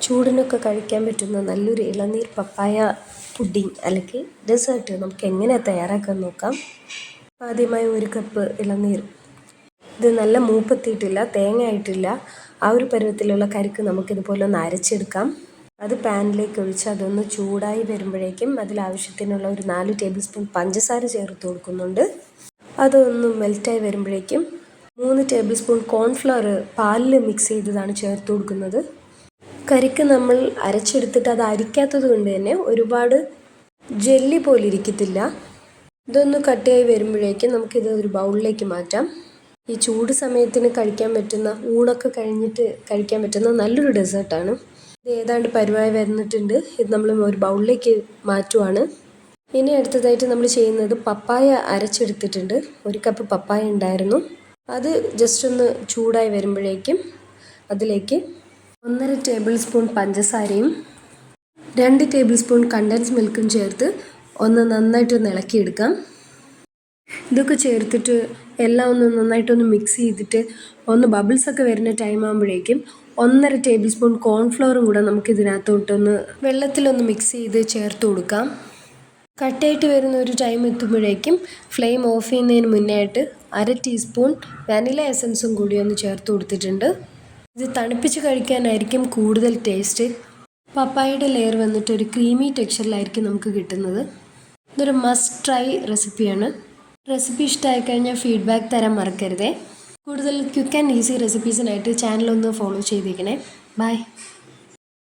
ചൂടിനൊക്കെ കഴിക്കാൻ പറ്റുന്ന നല്ലൊരു ഇളനീർ പപ്പായ പുഡിംഗ് അല്ലെങ്കിൽ ഡെസേർട്ട് നമുക്ക് എങ്ങനെയാണ് തയ്യാറാക്കാൻ നോക്കാം. ആദ്യമായി 1 കപ്പ് ഇളനീർ, ഇത് നല്ല മൂപ്പെത്തിയിട്ടില്ല, തേങ്ങ ആയിട്ടില്ല, ആ ഒരു പരുവത്തിലുള്ള കരിക്ക് നമുക്കിതുപോലെ ഒന്ന് അരച്ചെടുക്കാം. അത് പാനിലേക്ക് ഒഴിച്ച് അതൊന്ന് ചൂടായി വരുമ്പോഴേക്കും അതിലാവശ്യത്തിനുള്ള ഒരു 4 ടേബിൾ സ്പൂൺ പഞ്ചസാര ചേർത്ത് കൊടുക്കുന്നുണ്ട്. അതൊന്ന് മെൽറ്റായി വരുമ്പോഴേക്കും 3 ടേബിൾ സ്പൂൺ കോൺഫ്ലവർ പാലിൽ മിക്സ് ചെയ്തതാണ് ചേർത്ത് കൊടുക്കുന്നത്. കരിക്ക് നമ്മൾ അരച്ചെടുത്തിട്ട് അത് അരിക്കാത്തത് കൊണ്ട് തന്നെ ഒരുപാട് ജെല്ലി പോലെ ഇരിക്കത്തില്ല. ഇതൊന്ന് കട്ടിയായി വരുമ്പോഴേക്കും നമുക്കിത് ഒരു ബൗളിലേക്ക് മാറ്റാം. ഈ ചൂട് സമയത്തിന് കഴിക്കാൻ പറ്റുന്ന, ഊണൊക്കെ കഴിഞ്ഞിട്ട് കഴിക്കാൻ പറ്റുന്ന നല്ലൊരു ഡെസേർട്ടാണ്. ഇത് ഏതാണ്ട് പരുവായി വന്നിട്ടുണ്ട്. ഇത് നമ്മൾ ഒരു ബൗളിലേക്ക് മാറ്റുവാണ്. ഇനി അടുത്തതായിട്ട് നമ്മൾ ചെയ്യുന്നത് പപ്പായ അരച്ചെടുത്തിട്ടുണ്ട്. 1 കപ്പ് പപ്പായ ഉണ്ടായിരുന്നു. അത് ജസ്റ്റ് ഒന്ന് ചൂടായി വരുമ്പോഴേക്കും അതിലേക്ക് 1.5 ടേബിൾ സ്പൂൺ പഞ്ചസാരയും 2 ടേബിൾ സ്പൂൺ കണ്ടൻസ് മിൽക്കും ചേർത്ത് ഒന്ന് നന്നായിട്ടൊന്ന് ഇളക്കിയെടുക്കാം. ഇതൊക്കെ ചേർത്തിട്ട് എല്ലാം ഒന്ന് നന്നായിട്ടൊന്ന് മിക്സ് ചെയ്തിട്ട് ഒന്ന് ബബിൾസൊക്കെ വരുന്ന ടൈം ആകുമ്പോഴേക്കും 1.5 ടേബിൾ സ്പൂൺ കോൺഫ്ലവറും കൂടെ നമുക്ക് ഇതിനകത്തോട്ടൊന്ന് വെള്ളത്തിലൊന്ന് മിക്സ് ചെയ്ത് ചേർത്ത് കൊടുക്കാം. കട്ടായിട്ട് വരുന്ന ഒരു ടൈം എത്തുമ്പോഴേക്കും ഫ്ലെയിം ഓഫ് ചെയ്യുന്നതിന് മുന്നേ ആയിട്ട് 1/2 ടീസ്പൂൺ വാനില എസൻസും കൂടി ഒന്ന് ചേർത്ത് കൊടുത്തിട്ടുണ്ട്. ഇത് തണുപ്പിച്ച് കഴിക്കാനായിരിക്കും കൂടുതൽ ടേസ്റ്റ്. പപ്പായയുടെ ലെയർ വന്നിട്ട് ഒരു ക്രീമി ടെക്സ്ചറിലായിരിക്കും നമുക്ക് കിട്ടുന്നത്. ഇതൊരു മസ്റ്റ് ട്രൈ റെസിപ്പിയാണ്. റെസിപ്പി ഇഷ്ടമായി കഴിഞ്ഞാൽ ഫീഡ്ബാക്ക് തരാൻ മറക്കരുതേ. കൂടുതൽ ക്വിക്ക് ആൻഡ് ഈസി റെസിപ്പീസിനായിട്ട് ചാനലൊന്ന് ഫോളോ ചെയ്തേക്കണേ. ബൈ.